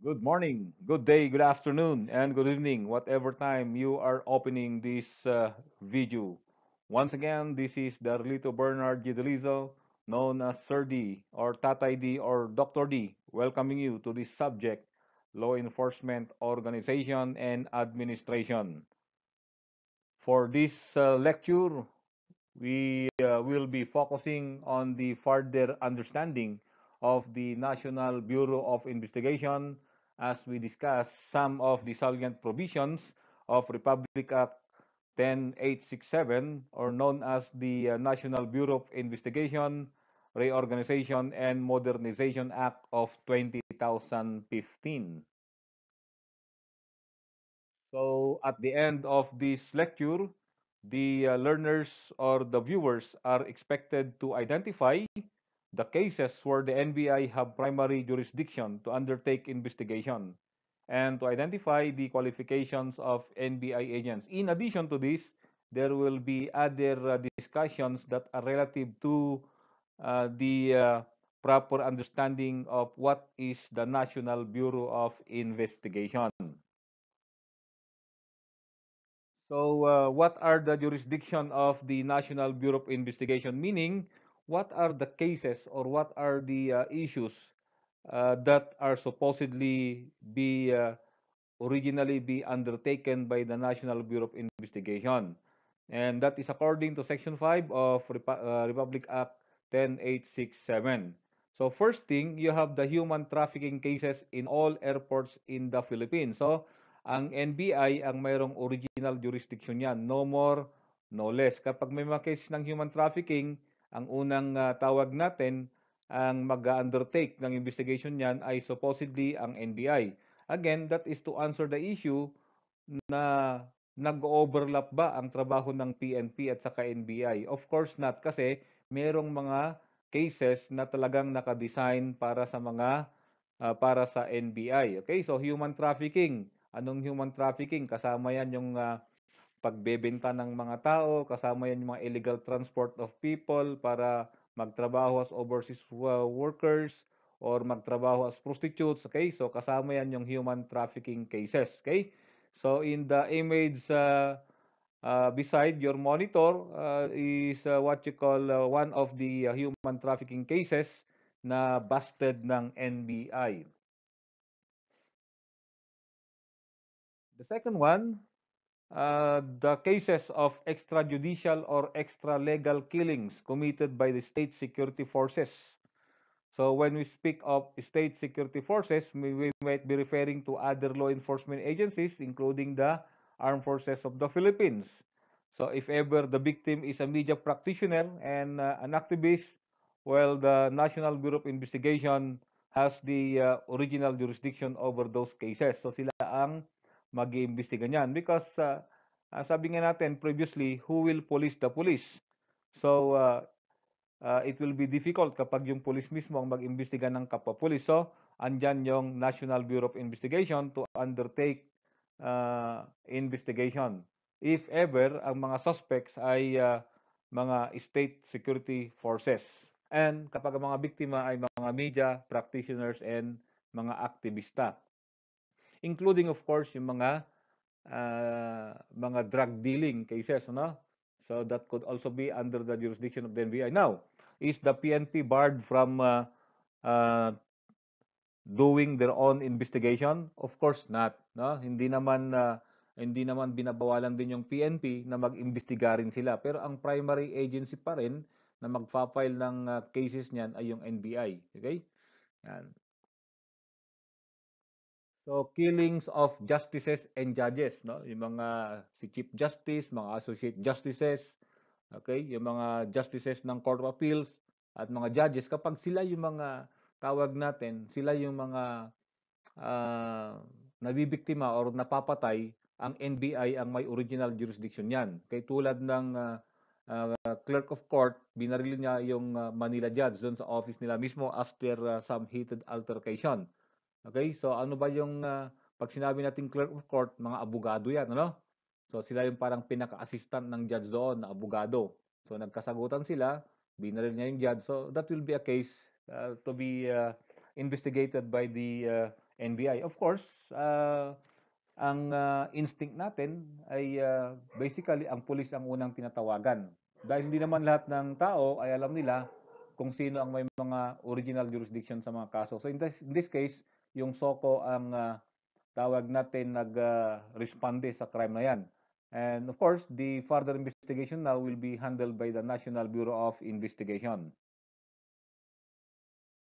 Good morning, good day, good afternoon, and good evening, whatever time you are opening this video. Once again, this is Darlito Bernard Gidelizo, known as Sir D, or Tatay D, or Dr. D, welcoming you to this subject, Law Enforcement Organization and Administration. For this lecture, we will be focusing on the further understanding of the National Bureau of Investigation as we discuss some of the salient provisions of Republic Act 10867, or known as the National Bureau of Investigation Reorganization and Modernization Act of 2015. So at the end of this lecture, the learners or the viewers are expected to identify the cases where the NBI have primary jurisdiction to undertake investigation and to identify the qualifications of NBI agents. In addition to this, there will be other discussions that are relative to the proper understanding of what is the National Bureau of Investigation. So, what are the jurisdiction of the National Bureau of Investigation? Meaning, what are the cases or what are the issues that are supposedly be originally be undertaken by the National Bureau of Investigation? And that is according to Section 5 of Republic Act 10867. So first thing, you have the human trafficking cases in all airports in the Philippines. So ang NBI ang mayroong original jurisdiction yan. No more, no less. Kapag may mga cases ng human trafficking, ang unang tawag natin, ang mag-undertake ng investigation niyan ay supposedly ang NBI. Again, that is to answer the issue na nag-overlap ba ang trabaho ng PNP at saka NBI? Of course not, kasi merong mga cases na talagang nakadesign para sa NBI. Okay? So human trafficking. Anong human trafficking? Kasama yan yung pagbebenta ng mga tao, kasama yan yung mga illegal transport of people para magtrabaho as overseas workers or magtrabaho as prostitutes. Okay? So kasama yan yung human trafficking cases. Okay? So in the image beside your monitor is what you call one of the human trafficking cases na busted ng NBI. The second one, the cases of extrajudicial or extra-legal killings committed by the state security forces. So when we speak of state security forces, we might be referring to other law enforcement agencies, including the Armed Forces of the Philippines. So if ever the victim is a media practitioner and an activist, well, the National Bureau of Investigation has the original jurisdiction over those cases. So sila ang mag-iimbestiga niyan. Because sabi nga natin previously, who will police the police? So it will be difficult kapag yung police mismo ang mag-imbestiga ng kapwa-police. So, andyan yung National Bureau of Investigation to undertake investigation. If ever, ang mga suspects ay mga state security forces. And kapag ang mga biktima ay mga media practitioners and mga aktivista. Including, of course, yung mga drug dealing cases, no? So that could also be under the jurisdiction of the NBI. Now, is the PNP barred from doing their own investigation? Of course not, no? Hindi naman binabawalan din yung PNP na mag-imbestiga rin sila. Pero ang primary agency pa rin na magfa-file ng cases niyan ay yung NBI. Okay? Yan. So, killings of justices and judges, no? Yung mga si Chief Justice, mga Associate Justices, okay? Yung mga justices ng Court of Appeals at mga judges, kapag sila yung mga tawag natin, sila yung mga nabibiktima or napapatay, ang NBI ang may original jurisdiction yan. Okay? Tulad ng clerk of court, binaril niya yung Manila judge doon sa office nila mismo after some heated altercation. Okay? So ano ba yung pag sinabi nating clerk of court, mga abogado yan, ano? So sila yung parang pinaka-assistant ng judge doon na abogado. So nagkasagutan sila, binaril niya yung judge. So that will be a case to be investigated by the NBI. Of course, ang instinct natin ay basically ang pulis ang unang tinatawagan. Dahil hindi naman lahat ng tao ay alam nila kung sino ang may mga original jurisdiction sa mga kaso. So in this case, yung SOCO ang tawag natin nag-responde sa crime na yan. And of course, the further investigation now will be handled by the National Bureau of Investigation.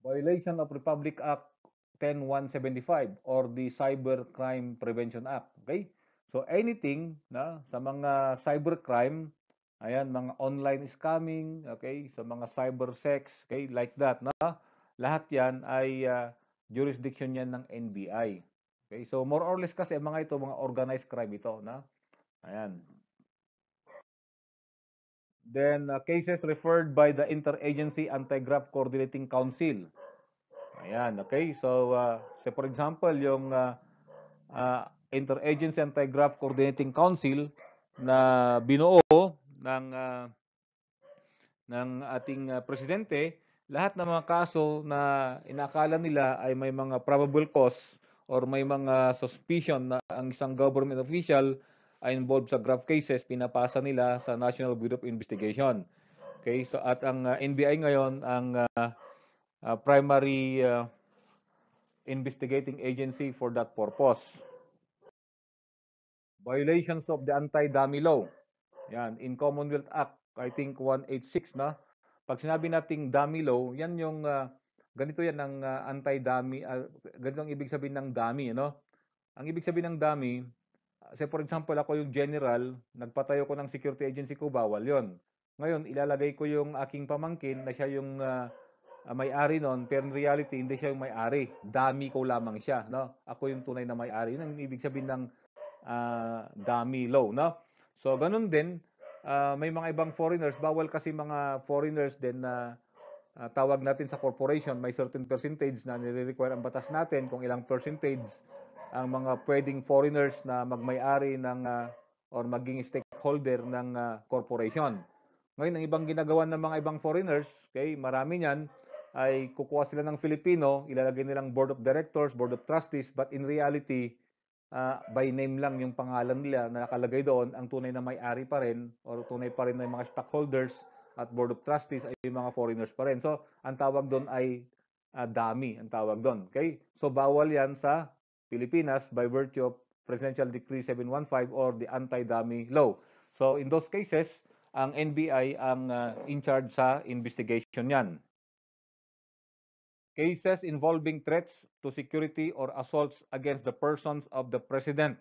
Violation of Republic Act 10175 or the Cybercrime Prevention Act. Okay? So anything na sa mga cybercrime, ayan, mga online scamming, okay, sa mga cyber sex, okay, like that, na lahat 'yan ay jurisdiction yan ng NBI. Okay? So more or less kasi mga ito mga organized crime ito, na. Ayan. Then cases referred by the Interagency Anti-Graft Coordinating Council. Ayan, okay. So, say for example, yung Interagency Anti-Graft Coordinating Council na binuo ng ating presidente, lahat ng mga kaso na inakala nila ay may mga probable cause or may mga suspicion na ang isang government official ay involved sa graft cases, pinapasa nila sa National Bureau of Investigation. Okay, so at ang NBI ngayon ang primary investigating agency for that purpose. Violations of the Anti-Dummy Law. Yan, in Commonwealth Act, I think 186 na. Pag sinabi nating dummy law, yan yung ganito yan ang anti-dummy, ganito ang ibig sabihin ng dummy, ano? Ang ibig sabihin ng dummy, say for example, ako yung general, nagpatayo ko ng security agency ko, bawal yon. Ngayon, ilalagay ko yung aking pamangkin na siya yung may-ari noon, pero in reality, hindi siya yung may-ari. Dummy ko lamang siya, no? Ako yung tunay na may-ari. Yun ang ibig sabihin ng dummy law, no? So, ganun din, may mga ibang foreigners, bawal kasi mga foreigners din na tawag natin sa corporation, may certain percentage na nire-require ang batas natin kung ilang percentage ang mga pwedeng foreigners na magmay-ari ng or maging stakeholder ng corporation. Ngayon, ang ibang ginagawa ng mga ibang foreigners, okay, marami niyan, ay kukuha sila ng Filipino, ilalagay nilang board of directors, board of trustees, but in reality, by name lang yung pangalan nila na nakalagay doon, ang tunay na may-ari pa rin or tunay pa rin ng mga stockholders at board of trustees ay yung mga foreigners pa rin. So, ang tawag doon ay dummy, ang tawag doon. Okay? So, bawal yan sa Pilipinas by virtue of Presidential Decree 715 or the Anti-Dummy Law. So, in those cases, ang NBI ang in charge sa investigation yan. Cases involving threats to security or assaults against the persons of the President,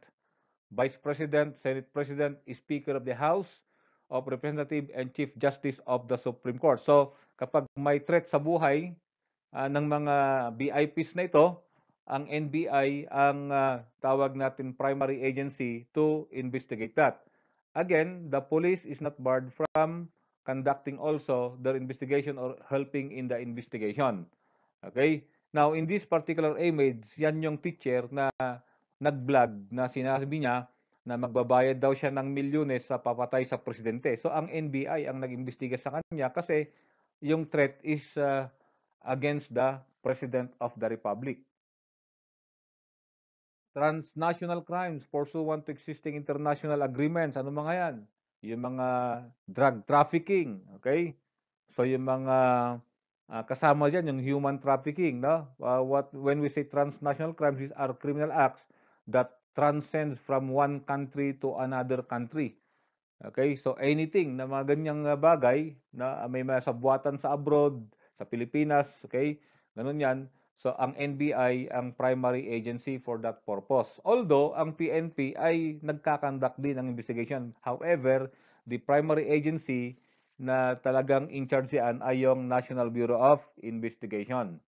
Vice President, Senate President, Speaker of the House of Representatives, and Chief Justice of the Supreme Court. So, kapag may threat sa buhay ng mga VIPs na ito, ang NBI ang tawag natin primary agency to investigate that. Again, the police is not barred from conducting also their investigation or helping in the investigation. Okay? Now, in this particular image, yan yung teacher na nag-vlog na sinasabi niya na magbabayad daw siya ng milyones sa papatay sa presidente. So, ang NBI ang nag-imbestiga sa kanya kasi yung threat is against the President of the Republic. Transnational crimes pursuant to existing international agreements. Ano mga yan? Yung mga drug trafficking. Okay? So, yung mga kasama dyan, yung human trafficking. No? When we say transnational crimes, these are criminal acts that transcends from one country to another country. Okay? So, anything na mga ganyang bagay na may masabwatan sa abroad, sa Pilipinas, okay? Ganun yan. So, ang NBI ang primary agency for that purpose. Although, ang PNP ay nagkakandak din ng investigation. However, the primary agency na talagang in charge yan ay yung National Bureau of Investigation.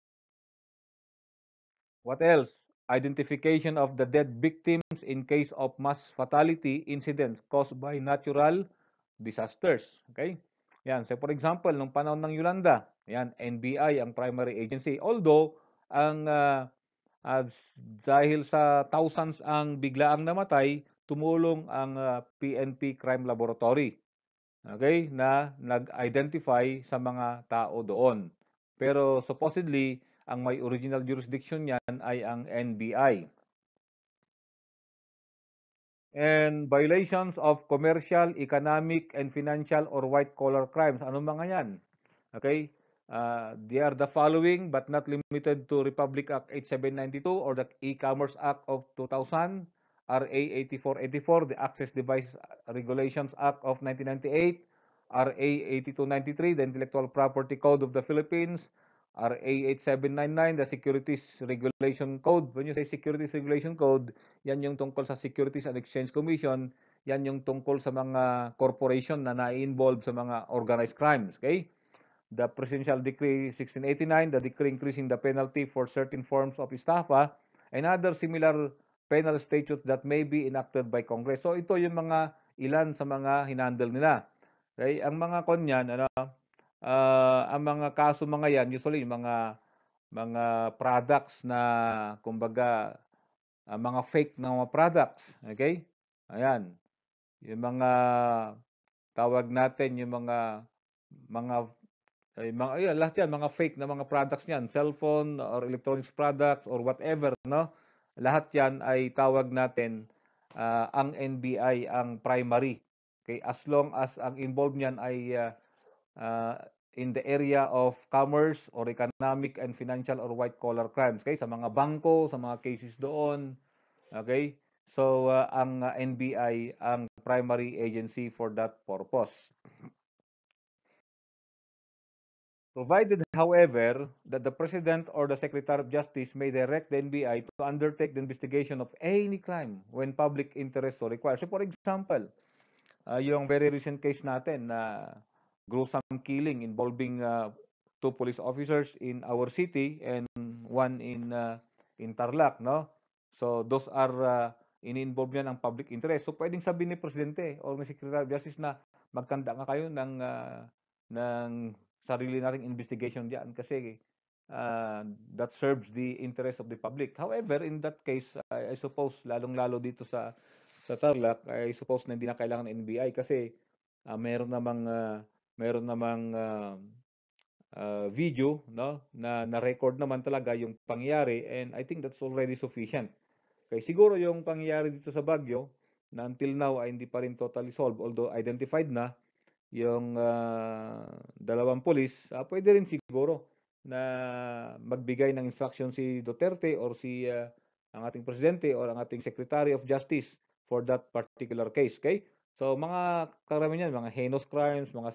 What else? Identification of the dead victims in case of mass fatality incidents caused by natural disasters. Okay? Yan. So for example, nung panahon ng Yolanda, yan, NBI ang primary agency. Although, ang dahil sa thousands ang biglaang namatay, tumulong ang PNP Crime Laboratory. Okay? Na nag-identify sa mga tao doon. Pero supposedly, ang may original jurisdiction niyan ay ang NBI. And violations of commercial, economic, and financial or white-collar crimes. Ano mga yan? Okay? They are the following but not limited to Republic Act 8792 or the E-Commerce Act of 2000, RA 8484, the Access Devices Regulations Act of 1998, RA 8293, the Intellectual Property Code of the Philippines, RA 8799, the Securities Regulation Code. When you say Securities Regulation Code, yan yung tungkol sa Securities and Exchange Commission, yan yung tungkol sa mga corporation na na-involve sa mga organized crimes. Okay? The Presidential Decree 1689, the decree increasing the penalty for certain forms of estafa, and other similar penal statutes that may be enacted by Congress. So ito yung mga ilan sa mga hinandle nila. Okay? Ang mga konyan, ang mga kaso mga yan, usually mga products na kumbaga mga fake na mga products. Okay? Ayan. Yung mga tawag natin yung mga lahat yan, mga fake na mga products niyan, cellphone or electronics products or whatever, no? Lahat yan ay tawag natin ang NBI ang primary. Okay, as long as ang involved niyan ay in the area of commerce or economic and financial or white collar crimes. Okay, sa mga bangko, sa mga cases doon. Okay? So ang NBI ang primary agency for that purpose. Provided, however, that the President or the Secretary of Justice may direct the NBI to undertake the investigation of any crime when public interest so requires. So for example, yung very recent case natin na gruesome killing involving two police officers in our city and one in Tarlac, no? So those are in-involve yan ang public interest. So pwedeng sabihin ni Presidente o ni Secretary of Justice na magkanda nga kayo ng sarili nating investigation diyan kasi that serves the interest of the public. However, in that case, I suppose lalong-lalo dito sa Tarlac, I suppose na hindi na kailangan ng NBI kasi meron namang video, no, na na-record naman talaga yung pangyayari, and I think that's already sufficient. Okay, siguro yung pangyayari dito sa Baguio na until now ay hindi pa rin totally solved, although identified na yung dalawang pulis, pwede rin siguro na magbigay ng instruction si Duterte or ang ating presidente or ang ating Secretary of Justice for that particular case. Okay? So mga karamihan yan, mga heinous crimes, mga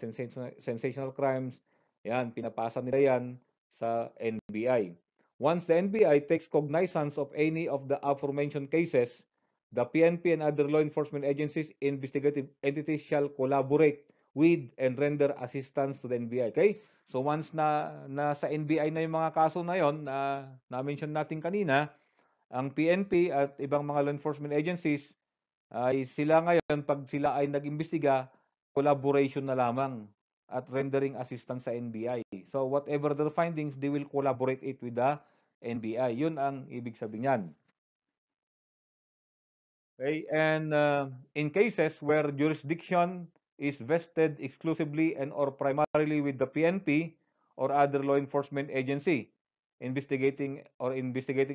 sensational crimes, yan, pinapasa nila yan sa NBI. Once the NBI takes cognizance of any of the aforementioned cases, the PNP and other law enforcement agencies, investigative entities shall collaborate with and render assistance to the NBI. Okay? So once na sa NBI na yung mga kaso na yon na na-mention natin kanina, ang PNP at ibang mga law enforcement agencies ay sila ngayon pag sila ay nag-imbestiga, collaboration na lamang at rendering assistance sa NBI. So whatever their findings, they will collaborate it with the NBI. Yun ang ibig sabihin niyan. Okay, and in cases where jurisdiction is vested exclusively and or primarily with the PNP or other law enforcement agency, investigating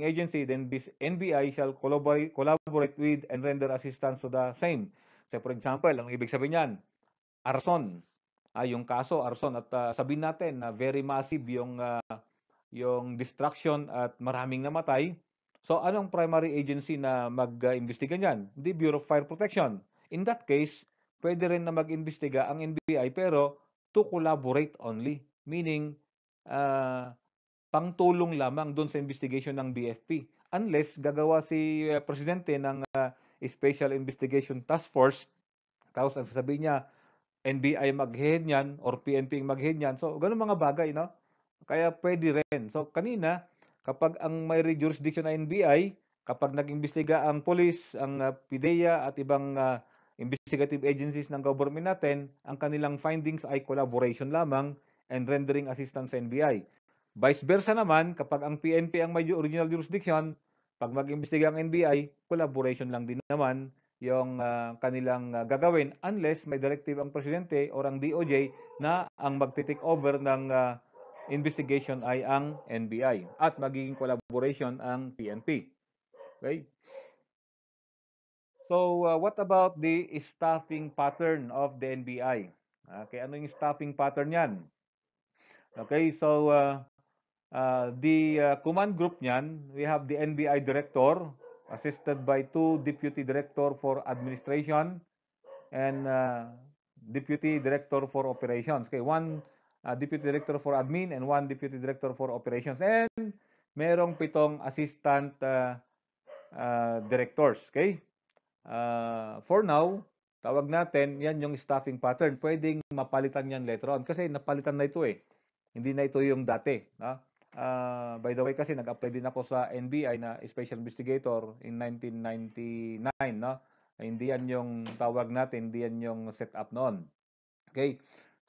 agency, then this NBI shall collaborate with and render assistance to the same. So for example, ang ibig sabihin niyan, arson. Yung kaso arson at sabihin natin na very massive yung destruction at maraming namatay. So anong primary agency na mag-imbestiga niyan? The Bureau of Fire Protection. In that case, pwede rin na mag-imbestiga ang NBI pero to collaborate only. Meaning, pangtulong lamang doon sa investigation ng BFP. Unless gagawa si Presidente ng Special Investigation Task Force, tapos ang sasabihin niya, NBI mag-head niyan or PNP mag-head niyan. So, ganun mga bagay, no? Kaya pwede rin. So, kanina, kapag ang may jurisdiction na NBI, kapag nag-imbestiga ang police, ang PIDEA at ibang investigative agencies ng government natin, ang kanilang findings ay collaboration lamang and rendering assistance sa NBI. Vice versa naman, kapag ang PNP ang may original jurisdiction, pag mag-imbestiga ang NBI, collaboration lang din naman yung kanilang gagawin unless may directive ang presidente or ang DOJ na ang magte-take over ng investigation ay ang NBI at magiging collaboration ang PNP. Okay? So, what about the staffing pattern of the NBI? Okay, ano yung staffing pattern yan? Okay, so the command group niyan, we have the NBI director assisted by two deputy director for administration and deputy director for operations. Okay, one deputy director for admin and one deputy director for operations. And merong 7 assistant directors. Okay? For now, tawag natin, yan yung staffing pattern. Pwedeng mapalitan yan later on kasi napalitan na ito eh. Hindi na ito yung dati. No? By the way kasi nag-apply din ako sa NBI na Special Investigator in 1999. No? Hindi yan yung tawag natin, hindi yan yung setup noon. Okay?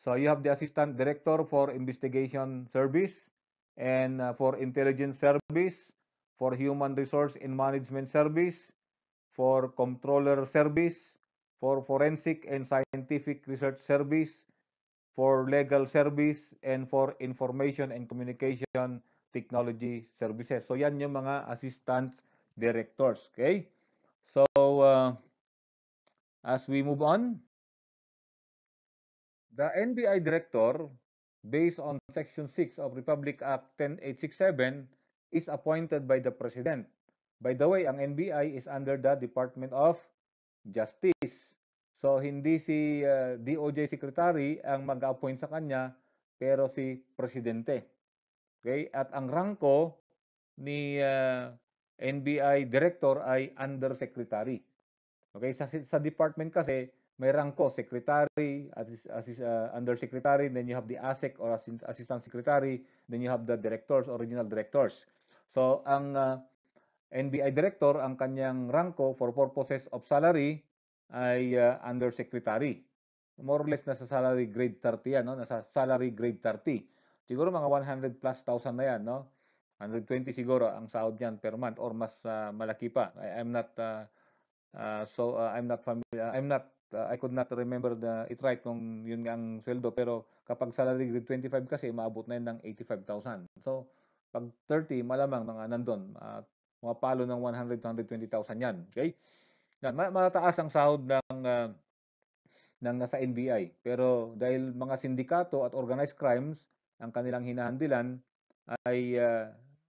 So you have the Assistant Director for Investigation Service and for Intelligence Service, for Human Resource and Management Service, for Controller Service, for Forensic and Scientific Research Service, for Legal Service, and for Information and Communication Technology Services. So yan yung mga Assistant Directors. Okay? So as we move on, the NBI Director, based on Section 6 of Republic Act 10867, is appointed by the President. By the way, ang NBI is under the Department of Justice. So, hindi si DOJ Secretary ang mag-appoint sa kanya, pero si Presidente. Okay? At ang rangko ni NBI Director ay Undersecretary. Okay, sa department kasi may rangko secretary, undersecretary, then you have the ASEC or assistant secretary, then you have the directors or regional directors. So ang NBI director, ang kanyang rangko for purposes of salary ay undersecretary. More or less nasa salary grade 30 yan, no? Nasa salary grade 30. Siguro mga 100 plus thousand na yan, no? 120 siguro ang sahod niyan per month or mas malaki pa. I'm not I'm not familiar. I could not remember it right kung yun nga ang sweldo. Pero kapag salary grade 25 kasi, maabot na yun ng 85,000. So, pag 30, malamang mga nandun. Palo ng 100 to 120,000 yan. Okay? Yan, mataas ang sahod ng nasa NBI. Pero dahil mga sindikato at organized crimes, ang kanilang hinahandilan ay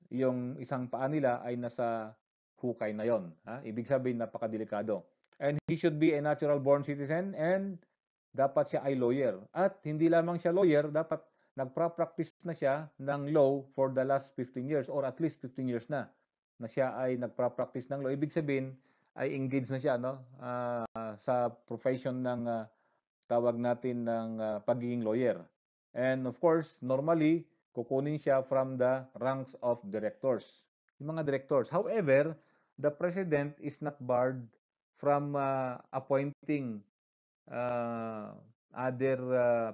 yung isang paa nila ay nasa hukay na yon. Ibig sabihin, napakadelikado. And he should be a natural-born citizen and dapat siya ay lawyer. At hindi lamang siya lawyer, dapat nagpa-practice na siya ng law for the last 15 years or at least 15 years na siya ay nagpa-practice ng law. Ibig sabihin, ay engaged na siya sa profession ng tawag natin ng pagiging lawyer. And of course, normally, kukunin siya from the ranks of directors. Yung mga directors. However, the president is not barred from appointing other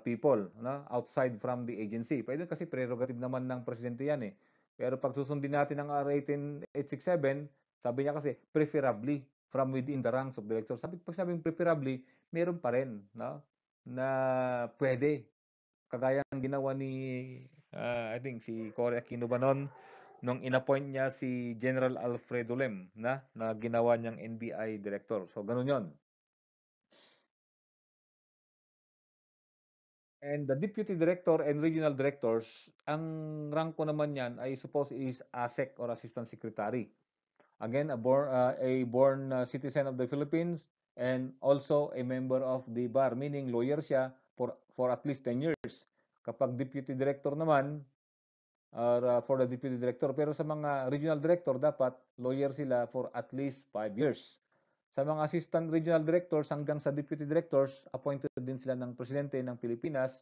people outside from the agency. Pwede kasi prerogative naman ng presidente yan eh. Pero pag susundin natin ang RA 10867, sabi niya kasi preferably from within the ranks of directors. Pag sabing preferably, meron pa rin na pwede. Kagaya ng ginawa ni I think si Cory Aquino ba noon nung inappoint niya si General Alfredo Lem na ginawa niyang NBI director. So ganun 'yon. And the deputy director and regional directors, ang ranko naman yan ay suppose is ASEC or assistant secretary. Again, a born citizen of the Philippines and also a member of the bar, meaning lawyer siya for at least 10 years. Kapag deputy director naman, for the deputy director, pero sa mga regional director, dapat lawyer sila for at least 5 years. Sa mga assistant regional directors hanggang sa deputy directors, appointed din sila ng presidente ng Pilipinas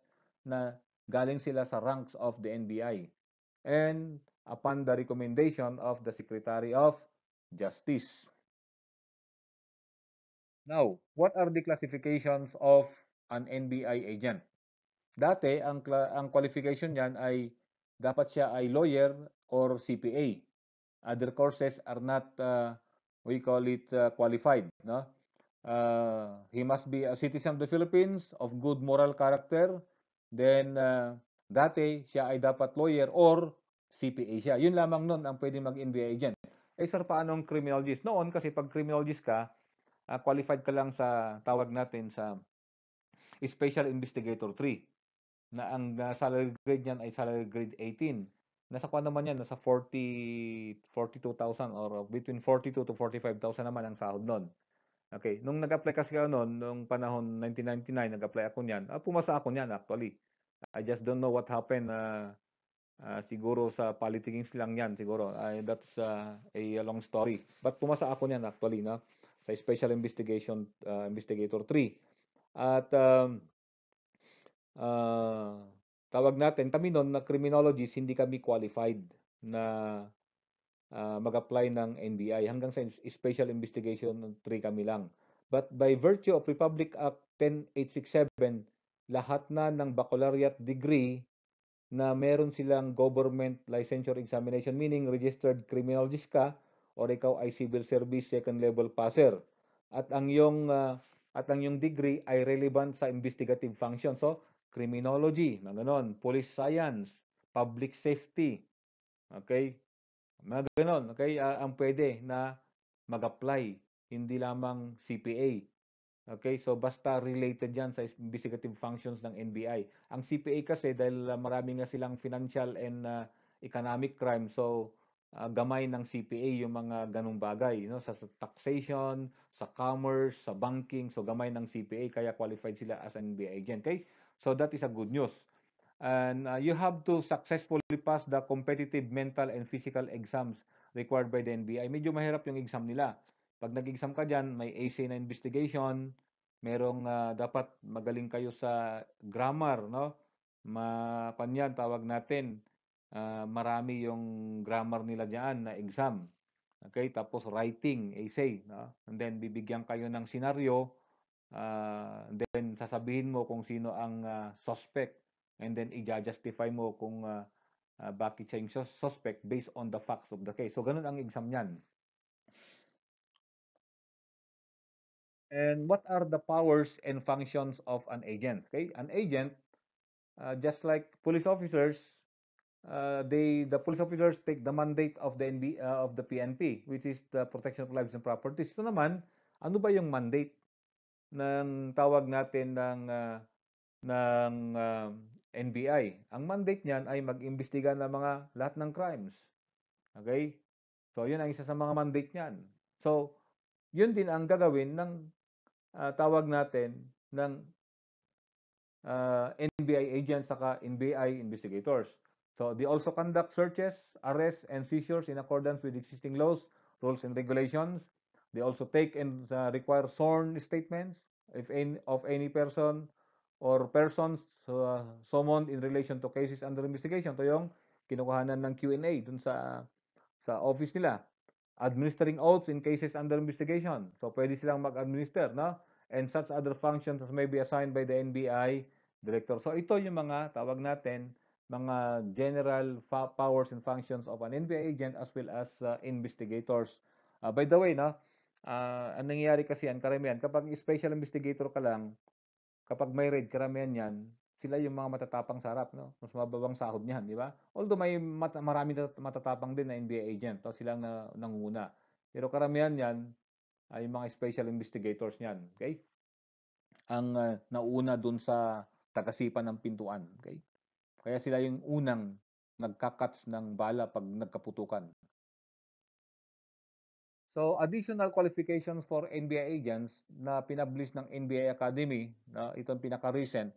na galing sila sa ranks of the NBI. And upon the recommendation of the Secretary of Justice. Now, what are the classifications of an NBI agent? Dati, ang qualification niyan ay dapat siya ay lawyer or CPA. Other courses are not, we call it qualified. No? He must be a citizen of the Philippines of good moral character. Then, Dati, siya ay dapat lawyer or CPA siya. Yun lamang nun ang pwede mag-NBI agent. Eh sir, paanong criminologist? Noon, kasi pag criminologist ka, qualified ka lang sa tawag natin sa Special Investigator 3 na ang salary grade niyan ay salary grade 18. Nasa kuan naman yan, nasa 42,000 or between 42 to 45,000 naman ang sahod noon. Okay, nung nag-apply kasi ako noon, nung panahon 1999, nag-apply ako niyan. Pumasa ako niyan actually. I just don't know what happened. Siguro sa politicking lang yan, siguro. That's a long story. But pumasa ako niyan actually, no? Sa Special Investigator 3. At uh, tawag natin, kami noon na criminologists, hindi kami qualified na mag-apply ng NBI. Hanggang sa Special Investigation 3 kami lang. But by virtue of Republic Act 10867, lahat na ng baccalaureate degree na meron silang government licensure examination, meaning registered criminologist ka or ikaw ay civil service second level passer. At ang yung degree ay relevant sa investigative function. So, criminology, ganon, police science, public safety, okay? Mga ganon, okay? Ang pwede na mag-apply, hindi lamang CPA. Okay, so basta related yan sa investigative functions ng NBI. Ang CPA kasi dahil marami nga silang financial and economic crime, so gamay ng CPA yung mga ganung bagay, no? Sa taxation, sa commerce, sa banking, so gamay ng CPA kaya qualified sila as an NBI agent. Okay? So that is a good news. And you have to successfully pass the competitive mental and physical exams required by the NBI. Medyo mahirap yung exam nila. Pag nag-exam ka dyan, may AC na investigation, merong dapat magaling kayo sa grammar, no? Kanyan, tawag natin, marami yung grammar nila diyan na exam. Okay, tapos writing, essay, no? And then bibigyan kayo ng senaryo, then sasabihin mo kung sino ang suspect, and then i-justify mo kung bakit siya yung suspect based on the facts of the case. So ganun ang exam niyan. And what are the powers and functions of an agent? Okay, an agent, just like police officers, the police officers take the mandate of the PNP, which is the protection of lives and properties. Ito naman, ano ba yung mandate ng tawag natin ng NBI? Ang mandate niyan ay mag-imbestiga ng mga lahat ng crimes. Okay? So, yun ang isa sa mga mandate niyan. So, yun din ang gagawin ng tawag natin ng NBI agents saka NBI investigators. So they also conduct searches, arrests, and seizures in accordance with existing laws, rules, and regulations. They also take and require sworn statements of any person or persons summoned in relation to cases under investigation. Ito yung kinukuhanan ng Q&A dun sa office nila. Administering oaths in cases under investigation. So pwede silang mag-administer, no? And such other functions as may be assigned by the NBI director. So ito yung mga tawag natin, mga general powers and functions of an NBI agent as well as investigators. By the way, no, ang nangyayari kasi yan, karamihan, kapag special investigator ka lang, kapag may raid, karamihan yan, sila yung mga matatapang sa harap, no? Mas mababang sahod niyan, di ba? Although may marami matatapang din na NBI agent, so silang nanguna. Pero karamihan yan ay mga special investigators niyan, okay? Ang nauna dun sa tagasipan ng pintuan, okay? Kaya sila yung unang nagkakats ng bala pag nagkaputukan. So, additional qualifications for NBI agents na pinablish ng NBI Academy, na itong pinaka-recent,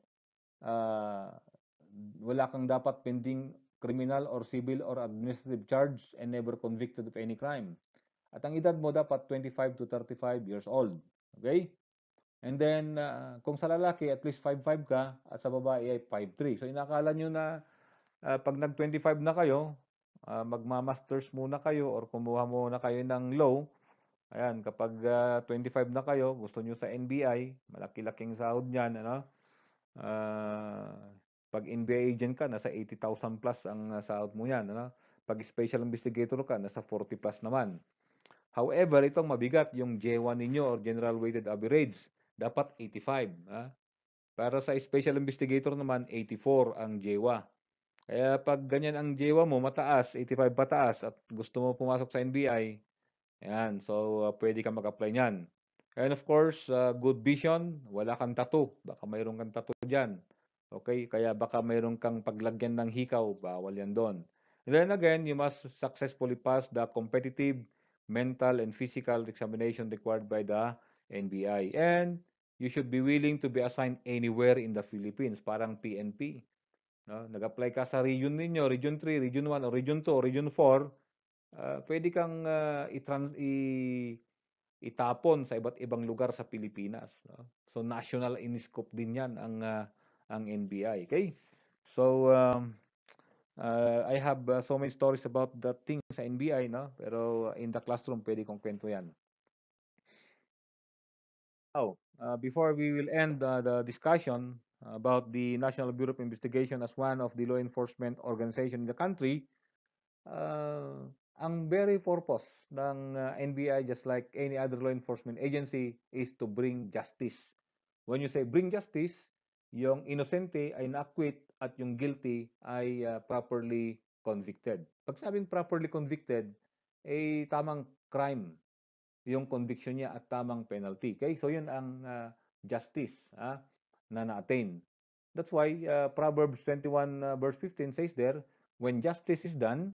wala kang dapat pending criminal or civil or administrative charge and never convicted of any crime. At ang edad mo dapat 25 to 35 years old. Okay? And then, kung sa lalaki, at least 5'5 ka, at sa babae ay 5'3. So, inakala nyo na pag nag-25 na kayo, magma-masters muna kayo or kumuha muna kayo ng law. Ayan, kapag 25 na kayo, gusto nyo sa NBI, malaki-laking sahod niyan, ano? Pag NBI agent ka, nasa 80,000 plus ang sahod mo yan, ano? Pag special investigator ka, nasa 40 plus naman. However, itong mabigat, yung J1 ninyo or General Weighted Average, dapat 85. Ha? Para sa special investigator naman, 84 ang J1. Kaya pag ganyan ang jewa mo, mataas, 85 pataas at gusto mo pumasok sa NBI, ayan, so pwede ka mag-apply niyan. And of course, good vision, wala kang tattoo, baka mayroon kang tattoo diyan. Okay, kaya baka mayroon kang paglagyan ng hikaw, bawal yan doon. And then again, you must successfully pass the competitive mental and physical examination required by the NBI. And you should be willing to be assigned anywhere in the Philippines, parang PNP. No? Nag-apply ka sa region ninyo, Region 3, Region 1, o Region 2, o Region 4, pwede kang itapon sa iba't ibang lugar sa Pilipinas. No? So national in scope din yan ang NBI. Okay? So I have so many stories about that thing sa NBI, no? Pero in the classroom pwede kong kwento yan. Now, before we will end the discussion about the National Bureau of Investigation as one of the law enforcement organization in the country, uh, ang very purpose ng NBI, just like any other law enforcement agency, is to bring justice. When you say bring justice, yung inosente ay na-acquit at yung guilty ay properly convicted. Pag sabing properly convicted, eh tamang crime yung conviction niya at tamang penalty. Okay? So yun ang justice na na-attain. That's why Proverbs 21 verse 15 says there, when justice is done,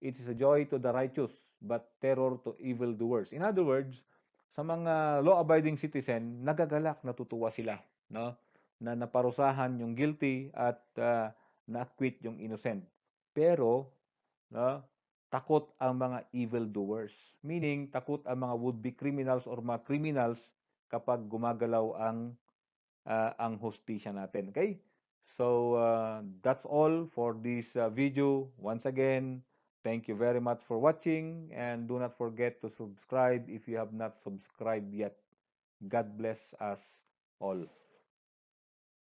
it is a joy to the righteous, but terror to evildoers. In other words, sa mga law-abiding citizen, nagagalak, natutuwa sila, no? Na naparusahan yung guilty at na-acquit yung innocent. Pero, no, takot ang mga evildoers. Meaning, takot ang mga would-be criminals or mga criminals kapag gumagalaw ang hustisya natin. Okay? So, that's all for this video. Once again, thank you very much for watching, and do not forget to subscribe if you have not subscribed yet. God bless us all.